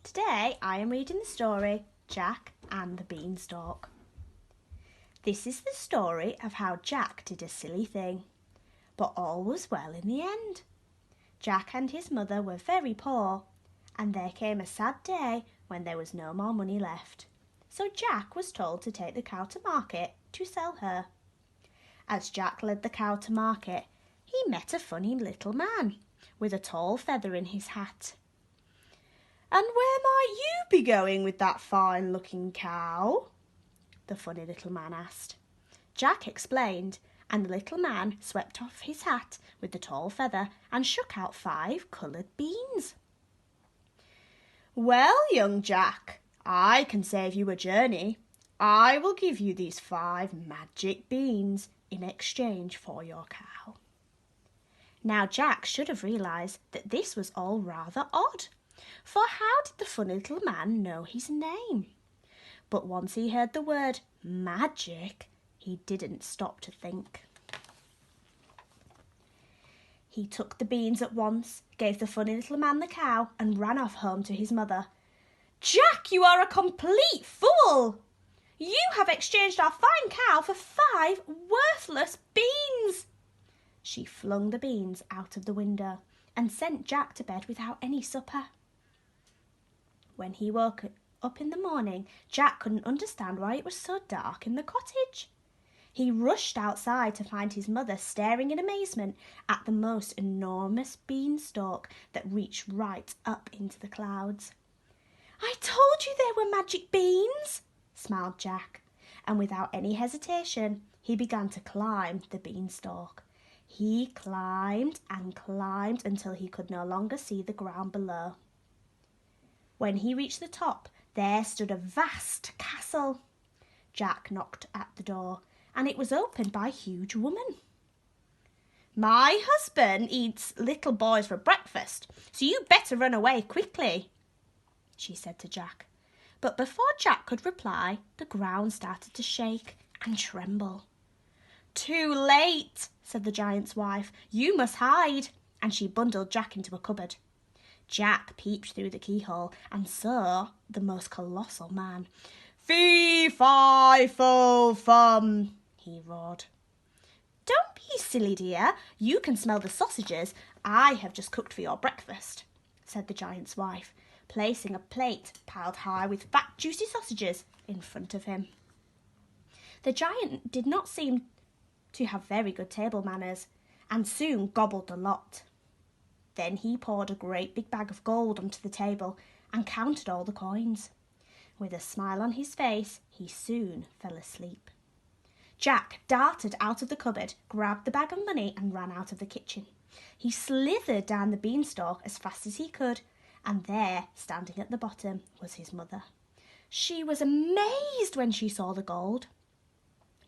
Today I am reading the story Jack and the Beanstalk. This is the story of how Jack did a silly thing, but all was well in the end. Jack and his mother were very poor, and there came a sad day when there was no more money left. So Jack was told to take the cow to market to sell her. As Jack led the cow to market, he met a funny little man with a tall feather in his hat. "And where might you be going with that fine-looking cow?" the funny little man asked. Jack explained, and the little man swept off his hat with the tall feather and shook out 5 coloured beans. "Well, young Jack, I can save you a journey. I will give you these 5 magic beans in exchange for your cow." Now Jack should have realised that this was all rather odd, for how did the funny little man know his name? But once he heard the word magic, he didn't stop to think. He took the beans at once, gave the funny little man the cow, and ran off home to his mother. "Jack, you are a complete fool! You have exchanged our fine cow for 5 worthless beans!" She flung the beans out of the window and sent Jack to bed without any supper. When he woke up in the morning, Jack couldn't understand why it was so dark in the cottage. He rushed outside to find his mother staring in amazement at the most enormous beanstalk that reached right up into the clouds. "I told you they were magic beans," smiled Jack, and without any hesitation, he began to climb the beanstalk. He climbed and climbed until he could no longer see the ground below. When he reached the top, there stood a vast castle. Jack knocked at the door, and it was opened by a huge woman. "My husband eats little boys for breakfast, so you better run away quickly," she said to Jack. But before Jack could reply, the ground started to shake and tremble. "Too late," said the giant's wife. "You must hide," and she bundled Jack into a cupboard. Jack peeped through the keyhole and saw the most colossal man. "Fee-fi-fo-fum," he roared. "Don't be silly, dear. You can smell the sausages I have just cooked for your breakfast," said the giant's wife, placing a plate piled high with fat, juicy sausages in front of him. The giant did not seem to have very good table manners, and soon gobbled the lot. Then he poured a great big bag of gold onto the table and counted all the coins. With a smile on his face, he soon fell asleep. Jack darted out of the cupboard, grabbed the bag of money and ran out of the kitchen. He slithered down the beanstalk as fast as he could, and there, standing at the bottom, was his mother. She was amazed when she saw the gold.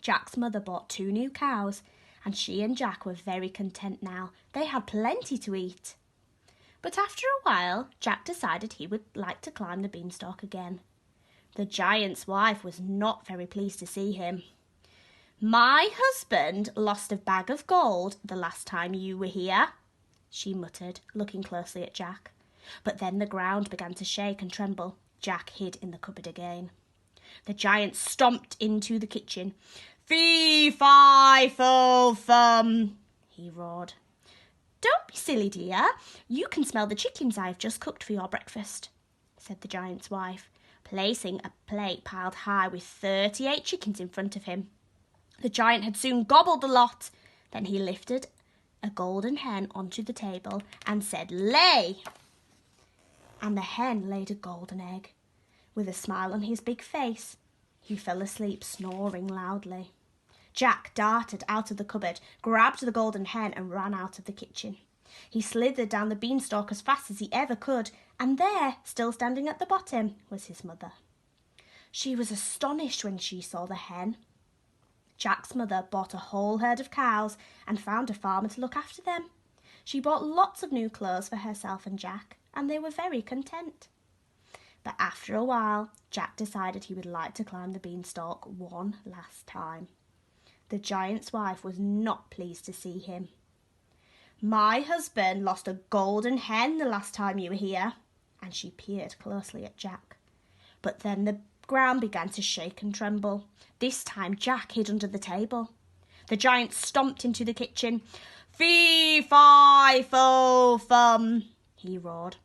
Jack's mother bought 2 new cows, and she and Jack were very content now. They had plenty to eat. But after a while, Jack decided he would like to climb the beanstalk again. The giant's wife was not very pleased to see him. "My husband lost a bag of gold the last time you were here," she muttered, looking closely at Jack. But then the ground began to shake and tremble. Jack hid in the cupboard again. The giant stomped into the kitchen. "Fee-fi-fo-fum," he roared. "Don't be silly, dear. You can smell the chickens I have just cooked for your breakfast," said the giant's wife, placing a plate piled high with 38 chickens in front of him. The giant had soon gobbled the lot. Then he lifted a golden hen onto the table and said, "Lay!" And the hen laid a golden egg. With a smile on his big face, he fell asleep snoring loudly. Jack darted out of the cupboard, grabbed the golden hen and ran out of the kitchen. He slithered down the beanstalk as fast as he ever could, and there, still standing at the bottom, was his mother. She was astonished when she saw the hen. Jack's mother bought a whole herd of cows and found a farmer to look after them. She bought lots of new clothes for herself and Jack, and they were very content. But after a while, Jack decided he would like to climb the beanstalk one last time. The giant's wife was not pleased to see him. "My husband lost a golden hen the last time you were here," and she peered closely at Jack. But then the ground began to shake and tremble. This time Jack hid under the table. The giant stomped into the kitchen. "Fee, fi, fo, fum," he roared.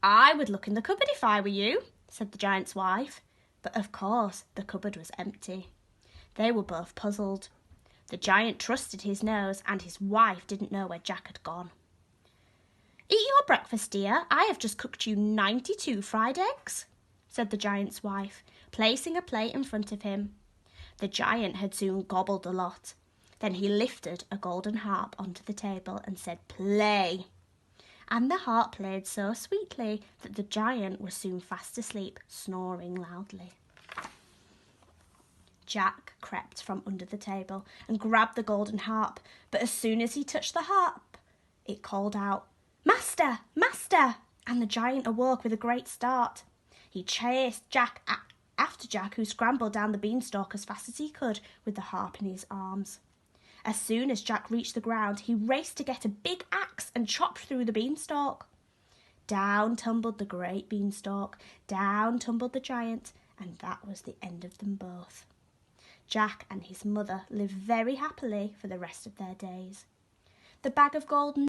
"I would look in the cupboard if I were you," said the giant's wife. But of course the cupboard was empty. They were both puzzled. The giant trusted his nose, and his wife didn't know where Jack had gone. "Eat your breakfast, dear. I have just cooked you 92 fried eggs," said the giant's wife, placing a plate in front of him. The giant had soon gobbled a lot. Then he lifted a golden harp onto the table and said, "Play." And the harp played so sweetly that the giant was soon fast asleep, snoring loudly. Jack crept from under the table and grabbed the golden harp, but as soon as he touched the harp, it called out, "Master, master!" and the giant awoke with a great start. He chased after Jack, who scrambled down the beanstalk as fast as he could with the harp in his arms. As soon as Jack reached the ground, he raced to get a big axe and chopped through the beanstalk. Down tumbled the great beanstalk, down tumbled the giant, and that was the end of them both. Jack and his mother lived very happily for the rest of their days. The bag of gold